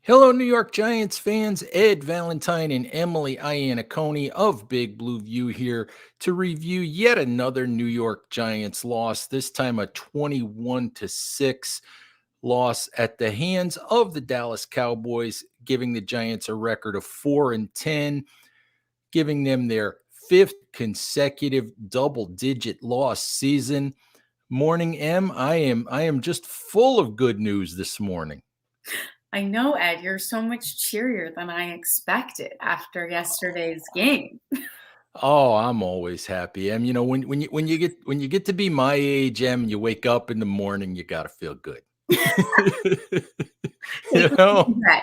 Hello, New York Giants fans. Ed Valentine and Emily Iannaconi of Big Blue View here to review yet another New York Giants loss, this time a 21-6 loss at the hands of the Dallas Cowboys, giving the Giants a record of 4-10, giving them their fifth consecutive double-digit loss season. Morning, M. I am just full of good news this morning. I know, Ed, you're so much cheerier than I expected after yesterday's game. Oh, I'm always happy. Em, when you get to be my age, Em, you wake up in the morning, you gotta feel good. You Take me to know? bed.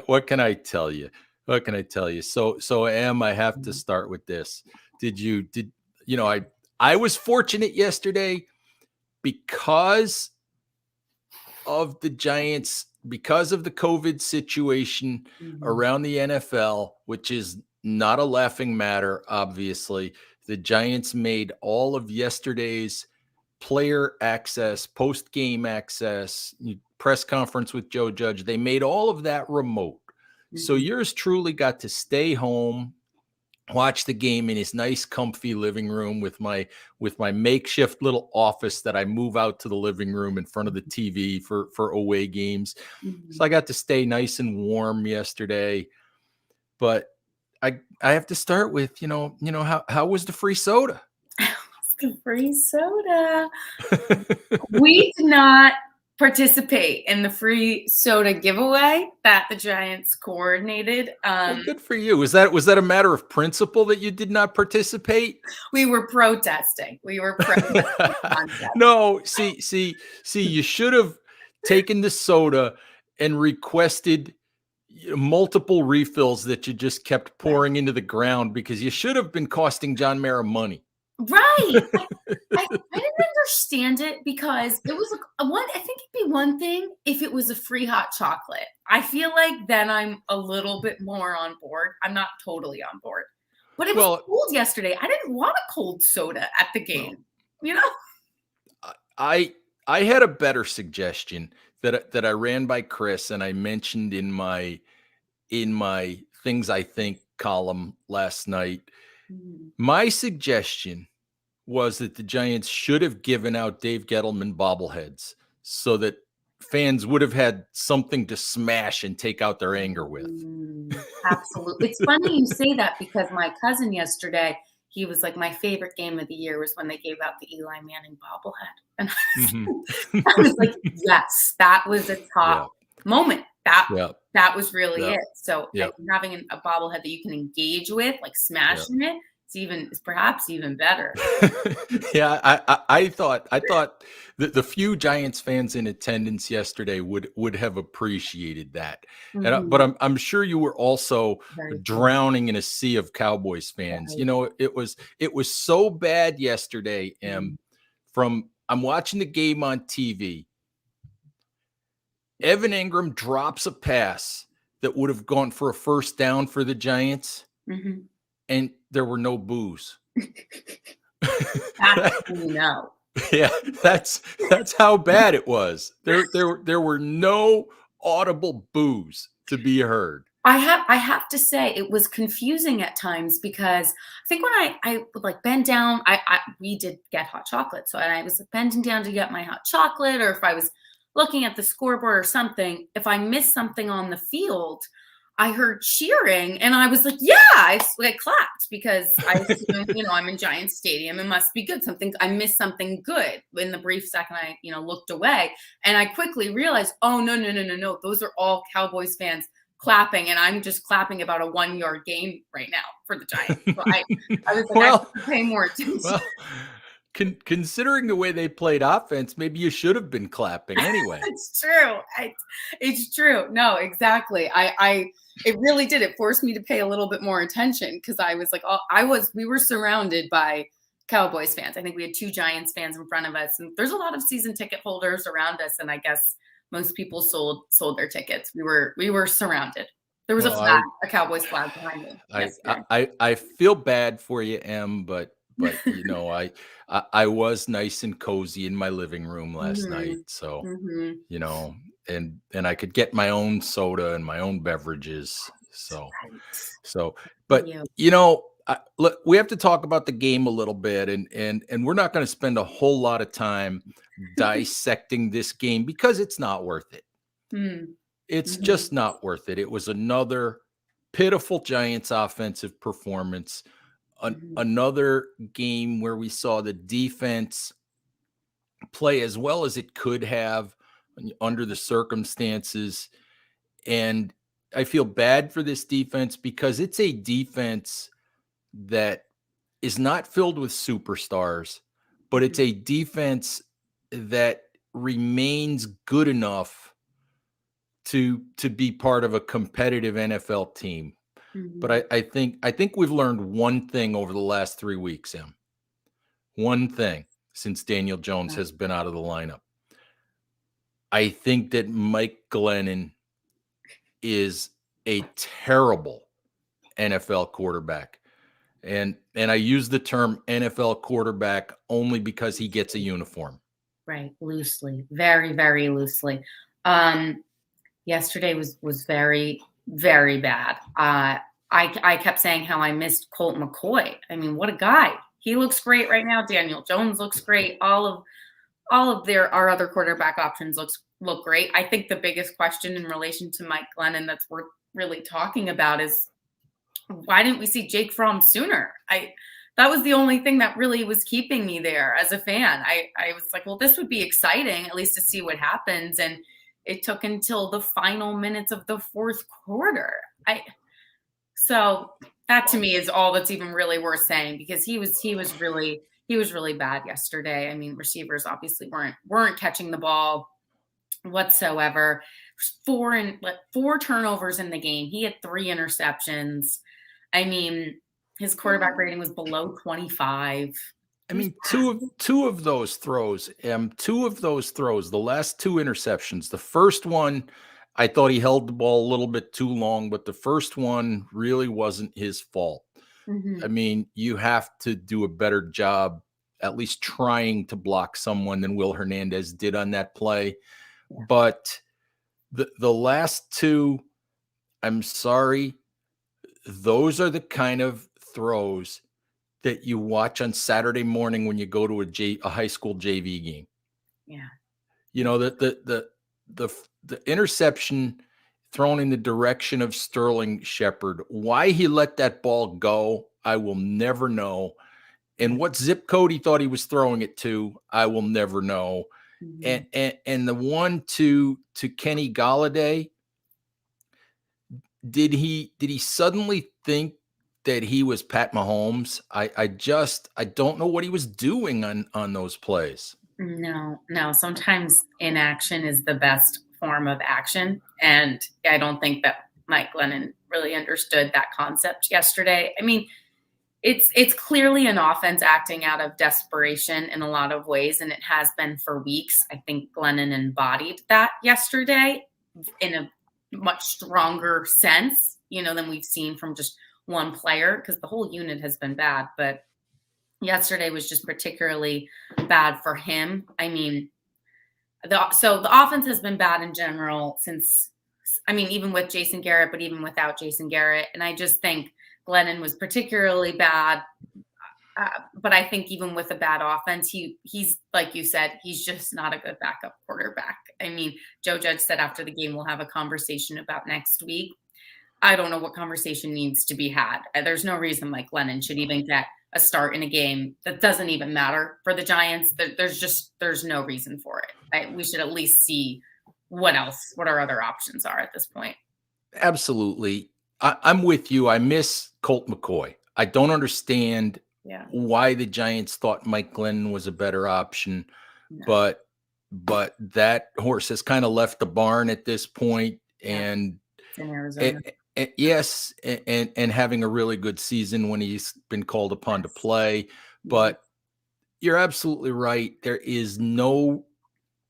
What can I tell you? What can I tell you? So Em, I have to start with this. I was fortunate yesterday because of the Giants, because of the COVID situation Mhm. around the NFL, which is not a laughing matter, obviously. The Giants made all of yesterday's player access, post game access, press conference with Joe Judge. They made all of that remote. So Mhm. yours truly got to stay home, watch the game in his nice comfy living room with my makeshift little office that I move out to the living room in front of the TV for away games. So Mhm. I got to stay nice and warm yesterday. But I have to start with, how was the free soda? The free soda. We did not participate in the free soda giveaway that the Giants coordinated. Well, good for you. Was that a matter of principle that you did not participate? We were protesting. We were protesting the concept. No, see, you should have taken the soda and requested multiple refills that you just kept pouring into the ground because you should have been costing John Mara money. Right. I didn't understand it because it was like a one I think it'd be one thing if it was a free hot chocolate. I feel like then I'm a little bit more on board. I'm not totally on board. But it was Well, cold yesterday. I didn't want a cold soda at the well, game, you know? I I had a better suggestion that I ran by Chris and I mentioned in my things I think column last night. Mhm. My suggestion was that the Giants should have given out Dave Gettleman bobbleheads so that fans would have had something to smash and take out their anger with. Absolutely. It's funny you say that because my cousin yesterday, he was like, "My favorite game of the year was when they gave out the Eli Manning bobblehead." And Mhm. I was like, "Yes, that was a top Yeah, moment. That yeah, that was really yeah, it." So, yeah, having a bobblehead that you can engage with, like yeah. smashing it, is perhaps even better. Yeah, I thought that the few Giants fans in attendance yesterday would have appreciated that, but Mhm. I'm sure you were also Very cool. drowning in a sea of Cowboys fans. Right. It was so bad yesterday. Mhm. From I'm watching the game on TV. Evan Ingram drops a pass that would have gone for a first down for the Giants, Mhm. and there were no boos. That's when you know. Yeah, that's how bad it was. There were no audible boos to be heard. I have to say it was confusing at times because I think when I would like bend down, I we did get hot chocolate. So I was like bending down to get my hot chocolate, or if I was looking at the scoreboard or something, if I missed something on the field, I heard cheering and I was like, yeah, I clapped because I assumed, I'm in Giant Stadium. It must be good. I missed something good in the brief second I, looked away. And I quickly realized, oh, no, no, no, no, no. Those are all Cowboys fans clapping, and I'm just clapping about a 1-yard gain right now for the Giants. So I was like, I Well, should pay more attention. well, considering the way they played offense, maybe you should have been clapping anyway. It's true. It's true. No, exactly. It really did. It forced me to pay a little bit more attention because I was like, we were surrounded by Cowboys fans. I think we had 2 Giants fans in front of us, and there's a lot of season ticket holders around us. And I guess most people sold their tickets. We were surrounded. There was Well, a Cowboys flag behind me I I yesterday. I feel bad for you, Em, but I was nice and cozy in my living room last night. Mhm. So, Mhm. you know. and I could get my own soda and my own beverages. So Right. so, but You. look, we have to talk about the game a little bit, and we're not going to spend a whole lot of time dissecting this game because it's not worth it. Mm, It's mhm, just not worth it. It was another pitiful Giants offensive performance, mhm, another game where we saw the defense play as well as it could have under the circumstances. And I feel bad for this defense because it's a defense that is not filled with superstars, but it's mhm, a defense that remains good enough to be part of a competitive NFL team. But mhm. I think we've learned one thing over the last 3 weeks, Em. One thing since Daniel Jones Yeah, has been out of the lineup. I think that Mike Glennon is a terrible NFL quarterback. And I use the term NFL quarterback only because he gets a loosely. uniform. Right, loosely, very, very loosely. Um, Yesterday was very, very bad. I kept saying how I missed Colt McCoy. I mean, what a guy! He looks great right now. Daniel Jones looks great. All of their our other quarterback options look great. I think the biggest question in relation to Mike Glennon that's worth really talking about is why didn't we see Jake Fromm sooner? I That was the only thing that really was keeping me there as a fan. I was like, well, this would be exciting at least to see what happens, and it took until the final minutes of the fourth quarter. I So that to me is all that's even really worth saying because he was really bad yesterday. I mean, receivers obviously weren't catching the ball whatsoever. Four turnovers in the game. He had three interceptions. I mean, his quarterback rating was below 25. I It was mean, two of those throws, the last two interceptions. The first one, I thought he held the ball a little bit too long, but the first one really wasn't his fault. bad. I mean, you have to do a better job, at least trying to block someone than Will Hernandez did on that play. Yeah. But the last two, I'm sorry, those are the kind of throws that you watch on Saturday morning when you go to a high school JV game. Yeah. You know, the interception thrown in the direction of Sterling Shepard. Why he let that ball go, I will never know. Yeah. And what zip code he thought he was throwing it to, I will never know. And Mhm. and the one to Kenny Galladay, did he suddenly think that he was Pat Mahomes? I don't know what he was doing on those plays. No, no. Sometimes inaction is the best form of action. And I don't think that Mike Glennon really understood that concept yesterday. I mean, it's clearly an offense acting out of desperation in a lot of ways, and it has been for weeks. I think Glennon embodied that yesterday in a much stronger sense, than we've seen from just one player, because the whole unit has been bad. But yesterday was just particularly bad for him. I mean, the offense has been bad in general since, I mean, even with Jason Garrett, but even without Jason Garrett. And I just think Glennon was particularly bad. But I think even with a bad offense, he's like you said, he's just not a good backup quarterback. I mean, Joe Judge said after the game we'll have a conversation about next week. I don't know what conversation needs to be had. There's no reason Mike Glennon should even get a start in a game that doesn't even matter for the Giants. There's no reason for it. We should at least see what our other options are at this point. Absolutely. I'm with you. I miss Colt McCoy. I don't understand Yeah, why the Giants thought Mike Glennon was a better option, no, but that horse has kind of left the barn at this point, yeah, and it's in Arizona. yes, and having a really good season when he's been called upon to Yes. play. Mhm. But you're absolutely right. There is no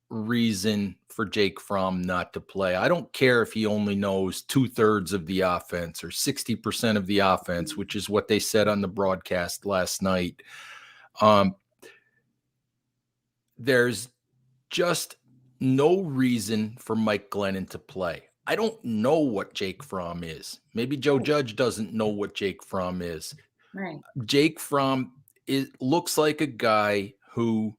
reason for Jake Fromm not to play. I don't care if he only knows 2/3 of the offense or 60% of the offense, which is what they said on the broadcast last night. Um, there's just no reason for Mike Glennon to play. I don't know what Jake Fromm is. Maybe Joe Right. Judge doesn't know what Jake Fromm is. Right. Jake Fromm looks like a guy who,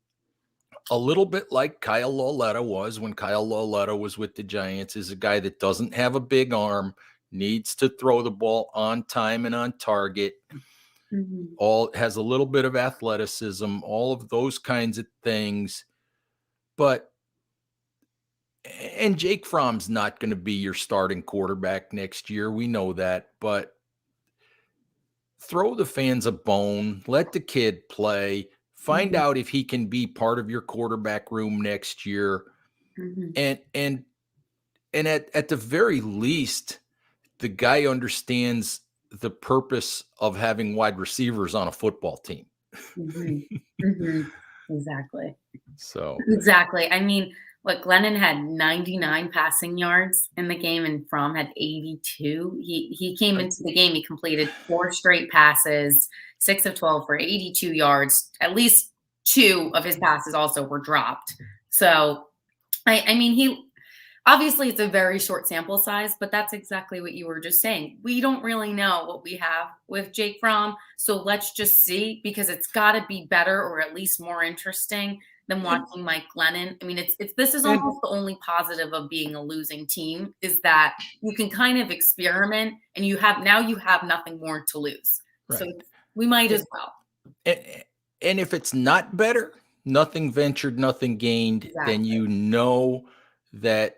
a little bit like Kyle Lauletta was when Kyle Lauletta was with the Giants, is a guy that doesn't have a big arm, needs to throw the ball on time and on target, Mhm. all has a little bit of athleticism, all of those kinds of things. But and Jake Fromm's not going to be your starting quarterback next year. We know that, but throw the fans a bone, let the kid play, find Mhm. out if he can be part of your quarterback room next year. Mhm. And at the very least, the guy understands the purpose of having wide receivers on a football team. Mhm. Mhm. Exactly. So, Exactly. I mean, look, Glennon had 99 passing yards in the game and Fromm had 82. He came I, into the game, he completed 4 straight passes, 6 of 12 for 82 yards. At least 2 of his passes also were dropped. So, I mean, he obviously it's a very short sample size, but that's exactly what you were just saying. We don't really know what we have with Jake Fromm, so let's just see because it's got to be better or at least more interesting than and watching Mike Glennon. I mean, it's this is and almost the only positive of being a losing team is that you can kind of experiment and you have nothing more to lose. So right. we might And, as well. and and if it's not better, nothing ventured, nothing gained, then Exactly. you know that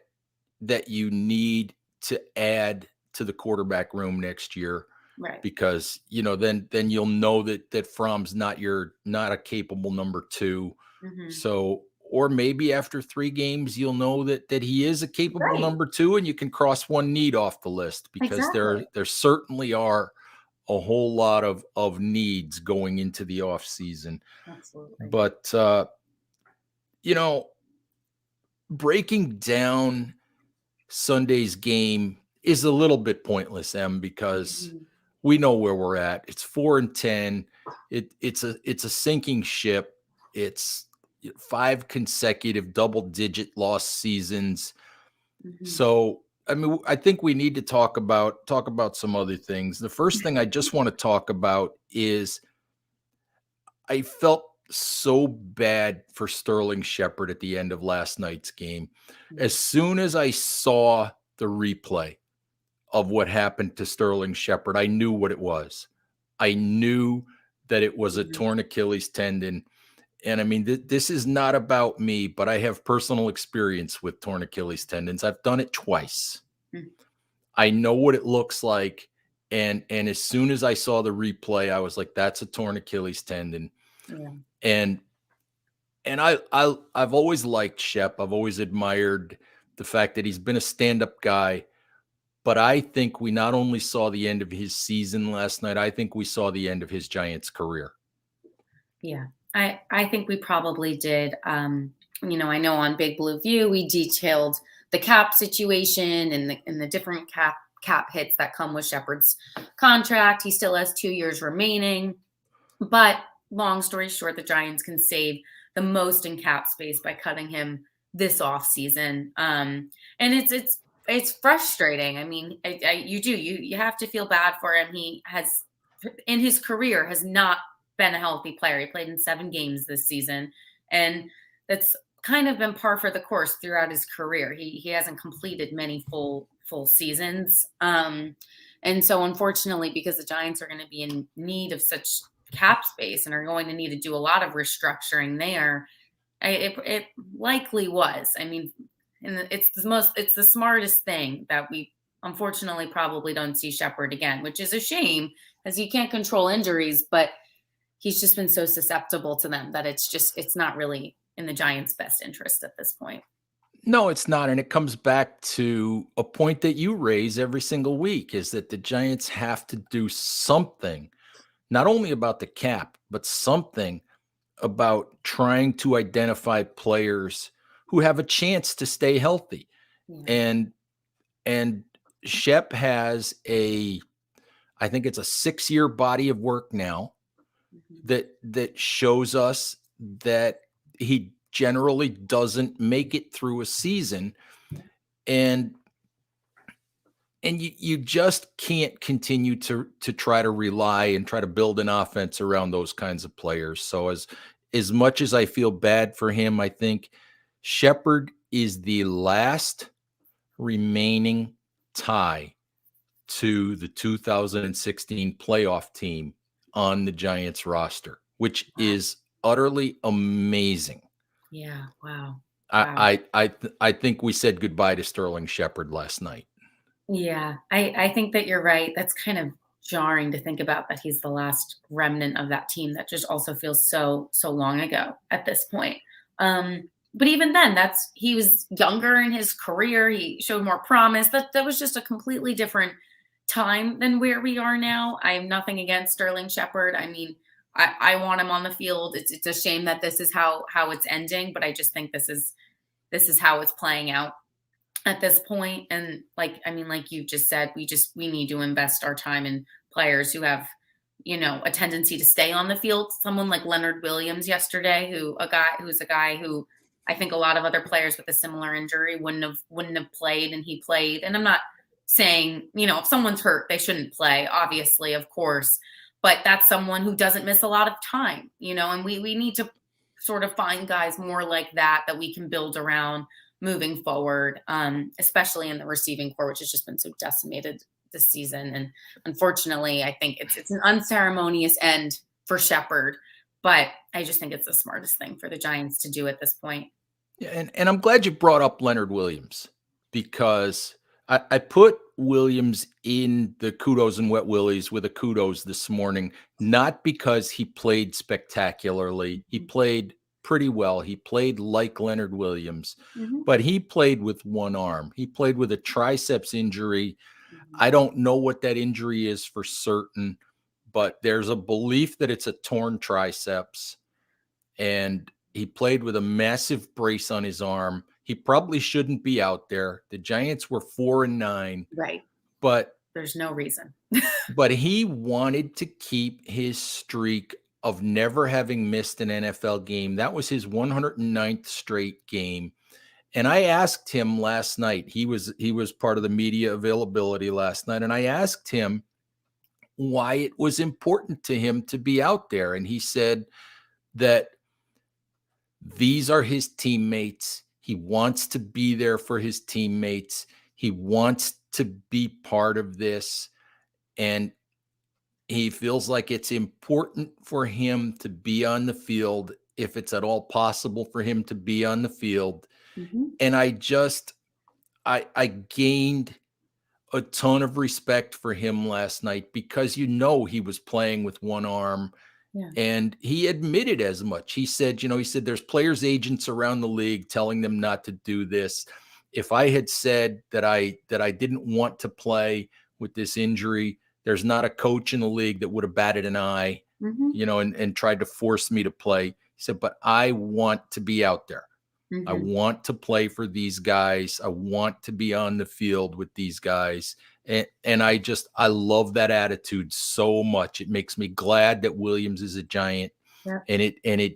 you need to add to the quarterback room next year, Right. because then you'll know that Fromm's not a capable number two. Hmm. So, or maybe after 3 games you'll know that he is a capable Right. number two, and you can cross one need off the list, because Exactly. there certainly are a whole lot of needs going into the off season. Absolutely. But you know, breaking down Sunday's game is a little bit pointless, because Mhm. we know where we're at. It's 4-10. It's a sinking ship. It's 5 consecutive double-digit loss seasons. Mhm. So, I mean, I think we need to talk about some other things. The first thing I just want to talk about is I felt so bad for Sterling Shepard at the end of last night's game. Yeah. As soon as I saw the replay of what happened to Sterling Shepard, I knew what it was. I knew that it was a Mhm. torn Achilles tendon. And I mean, this is not about me, but I have personal experience with torn Achilles tendons. I've done it twice. Mm. I know what it looks like. And as soon as I saw the replay, I was like, that's a torn Achilles tendon. Yeah. And I've always liked Shep. I've always admired the fact that he's been a stand-up guy. But I think we not only saw the end of his season last night, I think we saw the end of his Giants career. Yeah. I think we probably did. I know on Big Blue View we detailed the cap situation and the different cap hits that come with Shepard's contract. He still has 2 years remaining. But long story short, the Giants can save the most in cap space by cutting him this off season. And it's frustrating. I mean, you have to feel bad for him. He has in his career has not been a healthy player. He played in 7 games this season, and that's kind of been par for the course throughout his career. He hasn't completed many full seasons. And so unfortunately, because the Giants are going to be in need of such cap space and are going to need to do a lot of restructuring there, it likely was. I mean, and it's the smartest thing that we unfortunately probably don't see Shepard again, which is a shame because you can't control injuries, but he's just been so susceptible to them that it's not really in the Giants' best interest at this point. No, it's not. And it comes back to a point that you raise every single week, is that the Giants have to do something, not only about the cap, but something about trying to identify players who have a chance to stay healthy. Yeah. And and Shep has I think it's a 6-year body of work now Mhm. that shows us that he generally doesn't make it through a season. And you just can't continue to try to rely and try to build an offense around those kinds of players. So as much as I feel bad for him, I think Shepard is the last remaining tie to the 2016 playoff team on the Giants roster, which Wow. is utterly amazing. Yeah. Wow. Wow. I think we said goodbye to Sterling Shepard last night. Yeah, I think that you're right. That's kind of jarring to think about that he's the last remnant of that team that just also feels so long ago at this point. But even then, that's he was younger in his career. He showed more promise. That was just a completely different time than where we are now. I have nothing against Sterling Shepard. I mean, I want him on the field. It's a shame that this is how it's ending, but I just think this is how it's playing out at this point. And like, I mean, like you just said, we need to invest our time in players who have, a tendency to stay on the field. Someone like Leonard Williams yesterday, who's a guy who I think a lot of other players with a similar injury wouldn't have played, and he played. And I'm not saying, if someone's hurt, they shouldn't play, obviously, of course, but that's someone who doesn't miss a lot of time, and we need to sort of find guys more like that we can build around moving forward, especially in the receiving core, which has just been so decimated this season. And unfortunately, I think it's an unceremonious end for Shepard, but I just think it's the smartest thing for the Giants to do at this point. Yeah, and I'm glad you brought up Leonard Williams, because I put Williams in the kudos and wet willies with a kudos this morning, not because he played spectacularly. He played pretty well. He played like Leonard Williams, Mm-hmm. but he played with one arm. He played with a triceps injury. Mm-hmm. I don't know what that injury is for certain, but there's a belief that it's a torn triceps. And he played with a massive brace on his arm. He probably shouldn't be out there. The Giants were 4-9, Right. but There's no reason. but he wanted to keep his streak of never having missed an NFL game. That was his 109th straight game. And I asked him last night. He was part of the media availability last night, and I asked him why it was important to him to be out there, and he said that these are his teammates. He wants to be there for his teammates. He wants to be part of this. And he feels like it's important for him to be on the field, if it's at all possible for him to be on the field. Mm-hmm. And I gained a ton of respect for him last night, because he was playing with one arm. Yeah. And he admitted as much. He said, there's players' agents around the league telling them not to do this. If I had said that I didn't want to play with this injury, there's not a coach in the league that would have batted an eye, Mm-hmm. and tried to force me to play. He said, but I want to be out there. Mm-hmm. I want to play for these guys. I want to be on the field with these guys. And I love that attitude so much. It makes me glad that Williams is a Giant. Yeah. And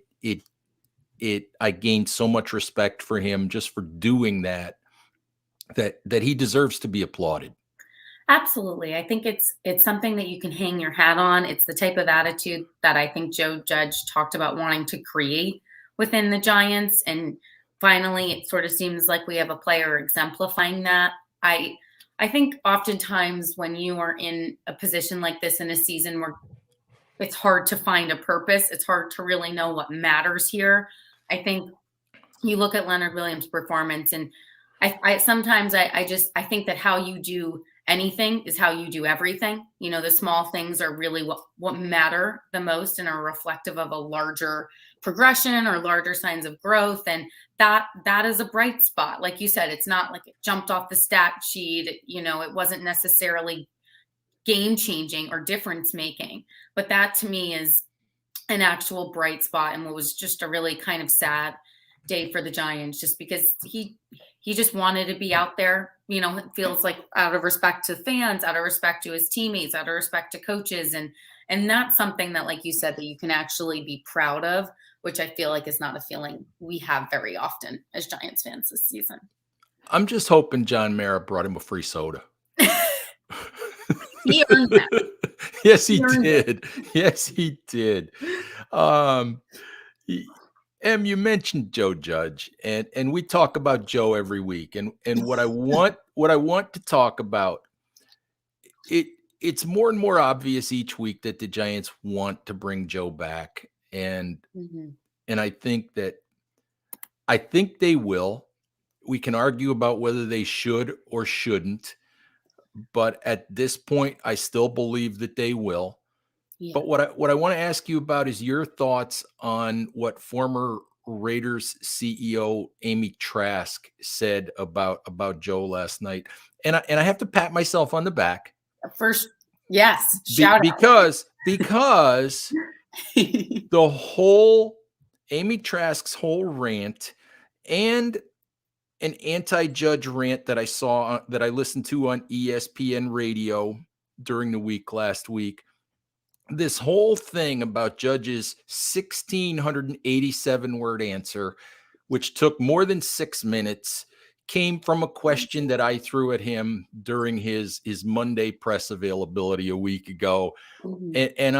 I gained so much respect for him just for doing that he deserves to be applauded. Absolutely. I think it's something that you can hang your hat on. It's the type of attitude that I think Joe Judge talked about wanting to create within the Giants. And finally, it sort of seems like we have a player exemplifying that. I think oftentimes when you are in a position like this in a season where it's hard to find a purpose, it's hard to really know what matters here. I think you look at Leonard Williams' performance, and I sometimes I think that how you do anything is how you do everything. The small things are really what matter the most and are reflective of a larger progression or larger signs of growth. And that is a bright spot. Like you said, it's not like it jumped off the stat sheet. It wasn't necessarily game changing or difference making, but that to me is an actual bright spot, and what was just a really kind of sad day for the Giants, just because he just wanted to be out there. It feels like out of respect to fans, out of respect to his teammates, out of respect to coaches, and that's something that, like you said, that you can actually be proud of. which I feel like is not a feeling we have very often as Giants fans this season. I'm just hoping John Mara brought him a free soda. He earned that. Yes, he earned it. did. Yes, he did. Um, you mentioned Joe Judge, and we talk about Joe every week. And what I want to talk about, it's more and more obvious each week that the Giants want to bring Joe back. And Mhm. and I think they will. We can argue about whether they should or shouldn't, but at this point, I still believe that they will. Yeah. But what I want to ask you about is your thoughts on what former Raiders CEO Amy Trask said about Joe last night. And I have to pat myself on the back First, yes, shout because out. the whole Amy Trask's whole rant and an anti-Judge rant that I listened to on ESPN radio during the week last week. This whole thing about Judge's 1,687 word answer, which took more than 6 minutes, came from a question that I threw at him during his Monday press availability a week ago. Mhm. And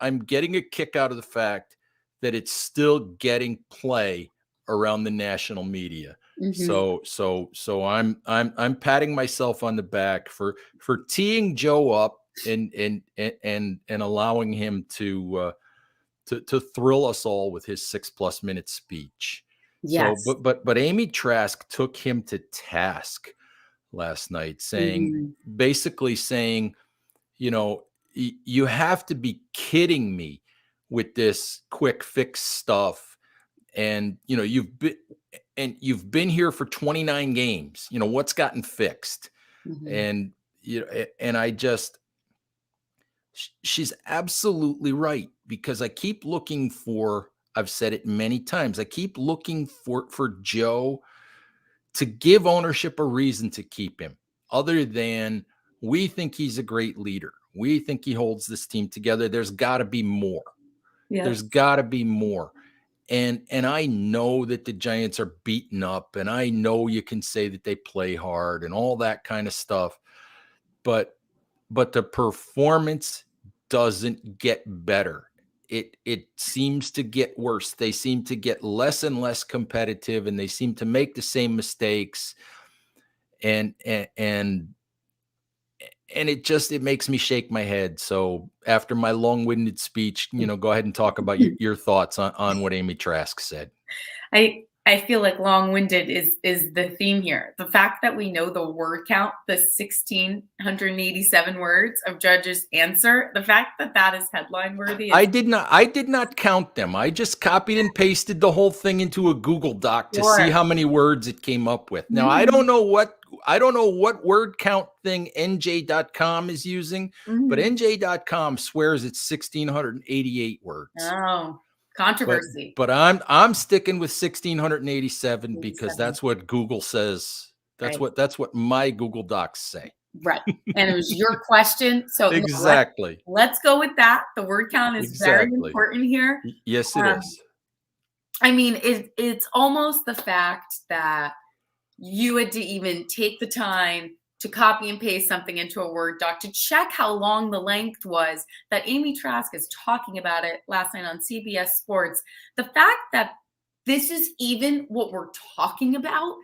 I'm getting a kick out of the fact that it's still getting play around the national media. Mhm. So I'm patting myself on the back for teeing Joe up and allowing him to thrill us all with his 6+ minute speech. So, Yes. but Amy Trask took him to task last night, Mhm. basically saying, you know, you have to be kidding me with this quick fix stuff. And you've been here for 29 games. What's gotten fixed? Mhm. And and she's absolutely right, because I keep looking for, I've said it many times, I keep looking for Joe to give ownership a reason to keep him, other than we think he's a great leader. We think he holds this team together. There's got to be more. Yeah. There's got to be more. And I know that the Giants are beaten up, and I know you can say that they play hard and all that kind of stuff, but the performance doesn't get better. It seems to get worse. They seem to get less and less competitive, and they seem to make the same mistakes. And it makes me shake my head. So after my long-winded speech, go ahead and talk about your thoughts on what Amy Trask said. I feel like long-winded is the theme here. The fact that we know the word count, the 1,687 words of Judge's answer, the fact that that is headline worthy. I did not count them. I just copied and pasted the whole thing into a Google Doc to see how many words it came up with. Now, I don't know what word count thing NJ.com is using, but NJ.com swears it's 1,688 words. Oh, controversy. But I'm sticking with 1,687 because that's what Google says. That's what my Google Docs say. Right. And it was your question. So Exactly. let's go with that. The word count is very important here. Yes, it is. I mean, it's almost the fact that you had to even take the time to copy and paste something into a Word doc to check how long the length was that Amy Trask is talking about it last night on CBS Sports. The fact that this is even what we're talking about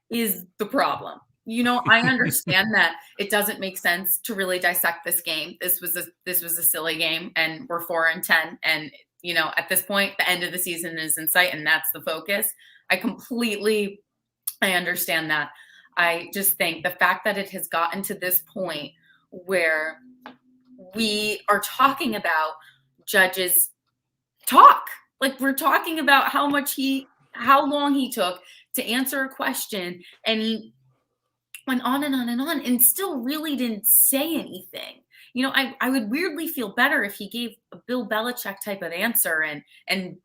is the problem. I understand that it doesn't make sense to really dissect this game. This was a silly game, and we're 4-10, and at this point, the end of the season is in sight, and that's the focus. I understand that. I just think the fact that it has gotten to this point where we are talking about Judge's talk, like we're talking about how long he took to answer a question, and he went on and on and on and still really didn't say anything. I would weirdly feel better if he gave a Bill Belichick type of answer and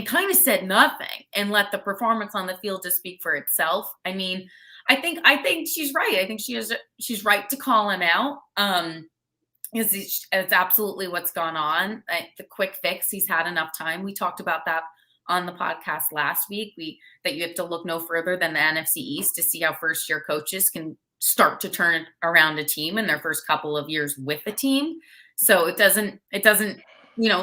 kind of said nothing and let the performance on the field just speak for itself. I mean, I think she's right. I think she's right to call him out. It's absolutely what's gone on. The quick fix, he's had enough time. We talked about that on the podcast last week. That you have to look no further than the NFC East to see how first year coaches can start to turn around a team in their first couple of years with the team. So it doesn't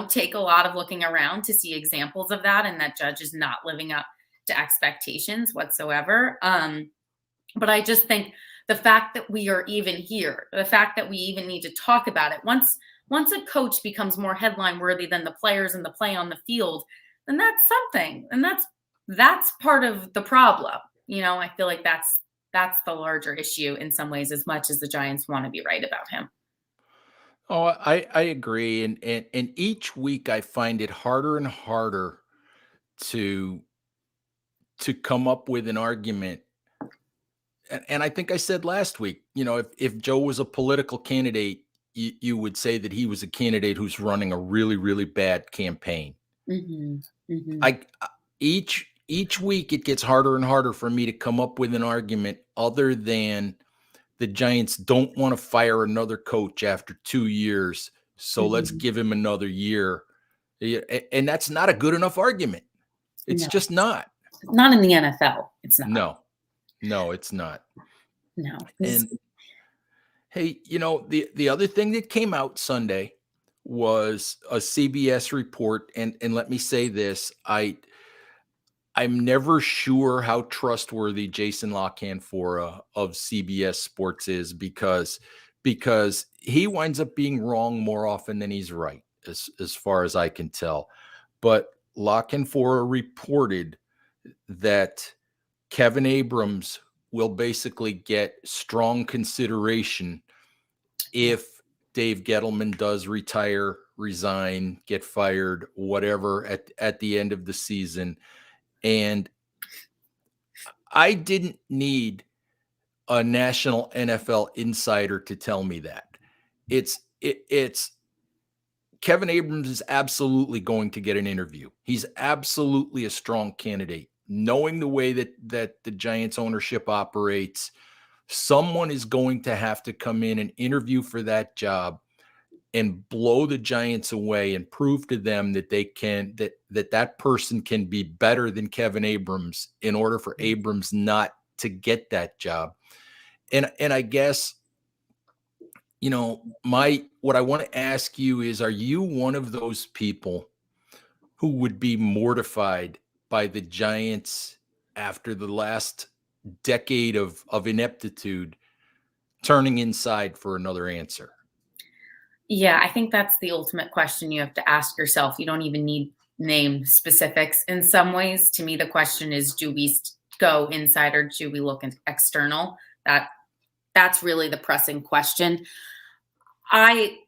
take a lot of looking around to see examples of that, and that Judge is not living up to expectations whatsoever. But I just think the fact that we are even here, the fact that we even need to talk about it, once a coach becomes more headline worthy than the players and the play on the field, then that's something, and that's part of the problem. I feel like that's the larger issue in some ways, as much as the Giants want to be right about him. Oh, I agree, and each week I find it harder and harder to come up with an argument. And I think I said last week, if Joe was a political candidate, you would say that he was a candidate who's running a really, really bad campaign. Mhm. Mhm. I each week it gets harder and harder for me to come up with an argument other than the Giants don't want to fire another coach after 2 years, so let's Mhm. give him another year. Yeah, and that's not a good enough argument. It's No, just not. not in the NFL. It's not. No. No, it's not. No. And hey, the other thing that came out Sunday was a CBS report, and let me say this, I'm never sure how trustworthy Jason La Canfora of CBS Sports is because he winds up being wrong more often than he's right, as far as I can tell. But La Canfora reported that Kevin Abrams will basically get strong consideration if Dave Gettleman does retire, resign, get fired, whatever at the end of the season. And I didn't need a national NFL insider to tell me that. It's Kevin Abrams is absolutely going to get an interview. He's absolutely a strong candidate. Knowing the way that the Giants ownership operates, someone is going to have to come in and interview for that job and blow the Giants away and prove to them that they can that person can be better than Kevin Abrams in order for Abrams not to get that job. And I guess what I want to ask you is, are you one of those people who would be mortified by the Giants after the last decade of ineptitude turning inside for another answer? Yeah, I think that's the ultimate question you have to ask yourself. You don't even need name specifics in some ways. To me, the question is, do we go inside or do we look external? That's really the pressing question. I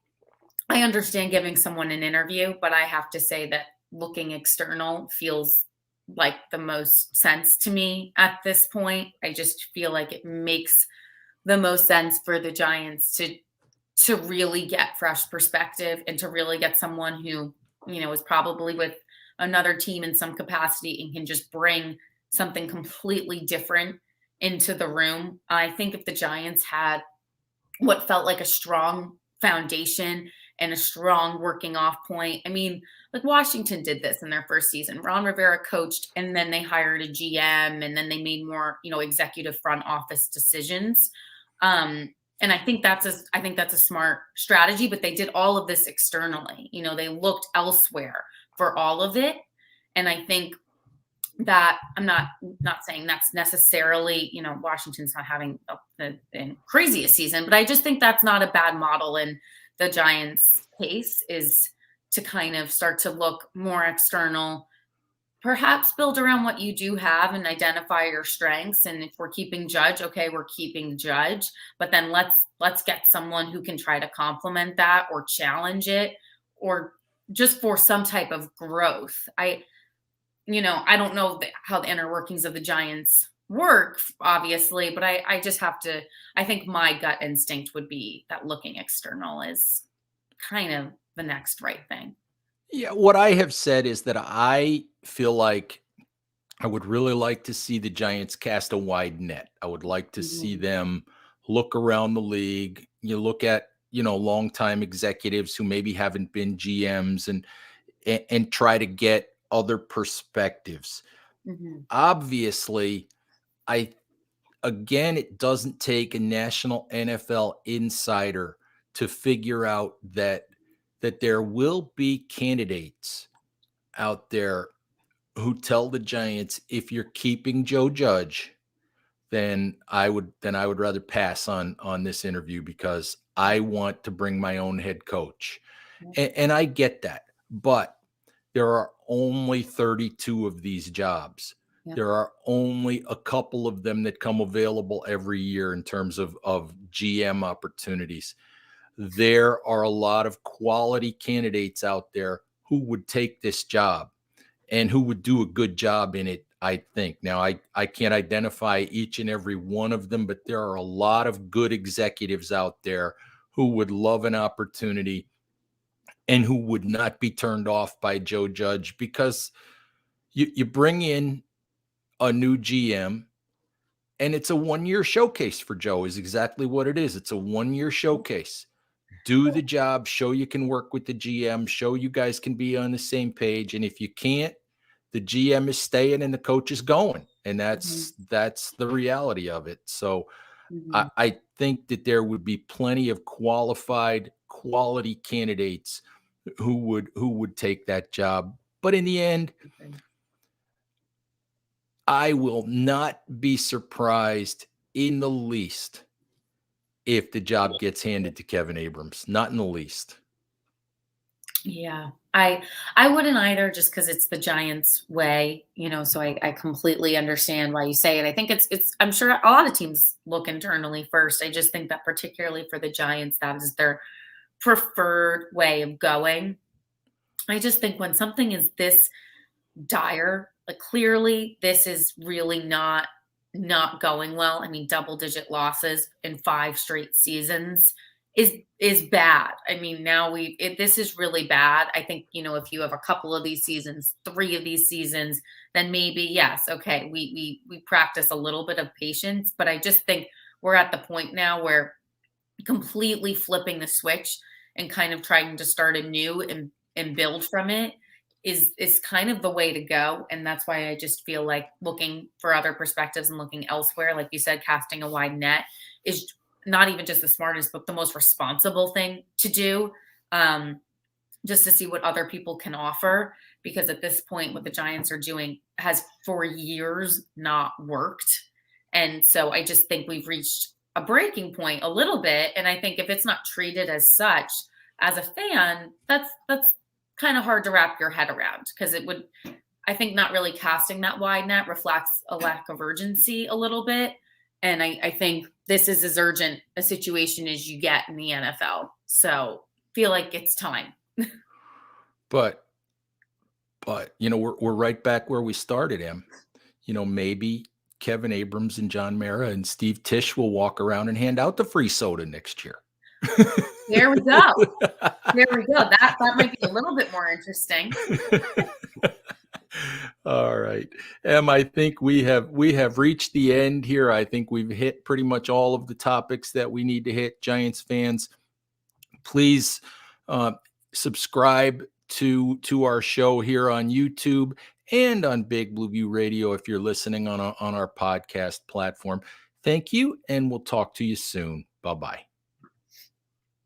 I understand giving someone an interview, but I have to say that looking external feels like the most sense to me at this point. I just feel like it makes the most sense for the Giants to really get fresh perspective and to really get someone who, is probably with another team in some capacity and can just bring something completely different into the room. I think if the Giants had what felt like a strong foundation and a strong working off point. I mean, like Washington did this in their first season. Ron Rivera coached and then they hired a GM and then they made more, executive front office decisions. And I think that's a smart strategy, but they did all of this externally. They looked elsewhere for all of it. And I think that I'm not saying that's necessarily, Washington's not having the craziest season, but I just think that's not a bad model in the Giants case, is to kind of start to look more external, perhaps build around what you do have and identify your strengths. And if we're keeping Judge, okay, we're keeping Judge, but then let's get someone who can try to complement that or challenge it, or just for some type of growth. I don't know how the inner workings of the Giants work, obviously, but I just have to, I think my gut instinct would be that looking external is kind of the next right thing. Yeah, what I have said is that I feel like I would really like to see the Giants cast a wide net. I would like to see Mhm. them look around the league. You look at, longtime executives who maybe haven't been GMs and try to get other perspectives. Mhm. Obviously, it doesn't take a national NFL insider to figure out that there will be candidates out there who tell the Giants, if you're keeping Joe Judge, then I would rather pass on this interview because I want to bring my own head coach. Yep. And I get that, but there are only 32 of these jobs. Yep. There are only a couple of them that come available every year in terms of GM opportunities. There are a lot of quality candidates out there who would take this job and who would do a good job in it, I think. Now, I can't identify each and every one of them, but there are a lot of good executives out there who would love an opportunity and who would not be turned off by Joe Judge, because you bring in a new GM and it's a 1-year showcase for Joe, is exactly what it is. It's a 1-year showcase. Do the job, show you can work with the GM, show you guys can be on the same page. And if you can't, the GM is staying and the coach is going. And Mhm. that's the reality of it. So Mhm. I think that there would be plenty of qualified, quality candidates who would take that job. But in the end, Agree. I will not be surprised in the least if the job gets handed to Kevin Abrams. Not in the least. Yeah. I wouldn't either, just because it's the Giants way, so I completely understand why you say it. I think it's I'm sure a lot of teams look internally first. I just think that particularly for the Giants, that is their preferred way of going. I just think when something is this dire, like, clearly this is really not going well. I mean, double digit losses in 5 straight seasons is bad. I mean, this is really bad. I think, if you have a couple of these seasons, 3 of these seasons, then maybe yes, okay, we practice a little bit of patience, but I just think we're at the point now where completely flipping the switch and kind of trying to start anew and build from it is kind of the way to go. And that's why I just feel like looking for other perspectives and looking elsewhere, like you said, casting a wide net is not even just the smartest, but the most responsible thing to do. Just to see what other people can offer, because at this point what the Giants are doing has for years not worked. And so I just think we've reached a breaking point a little bit. And I think if it's not treated as such, as a fan, that's kind of hard to wrap your head around, because it would, I think, not really casting that wide net reflects a lack of urgency a little bit. And I think this is as urgent a situation as you get in the NFL. So feel like it's time. But we're right back where we started, Em. Maybe Kevin Abrams and John Mara and Steve Tisch will walk around and hand out the free soda next year. There we go. There we go. That might be a little bit more interesting. All right. I think we have reached the end here. I think we've hit pretty much all of the topics that we need to hit. Giants fans, please subscribe to our show here on YouTube and on Big Blue View Radio if you're listening on our podcast platform. Thank you, and we'll talk to you soon. Bye-bye.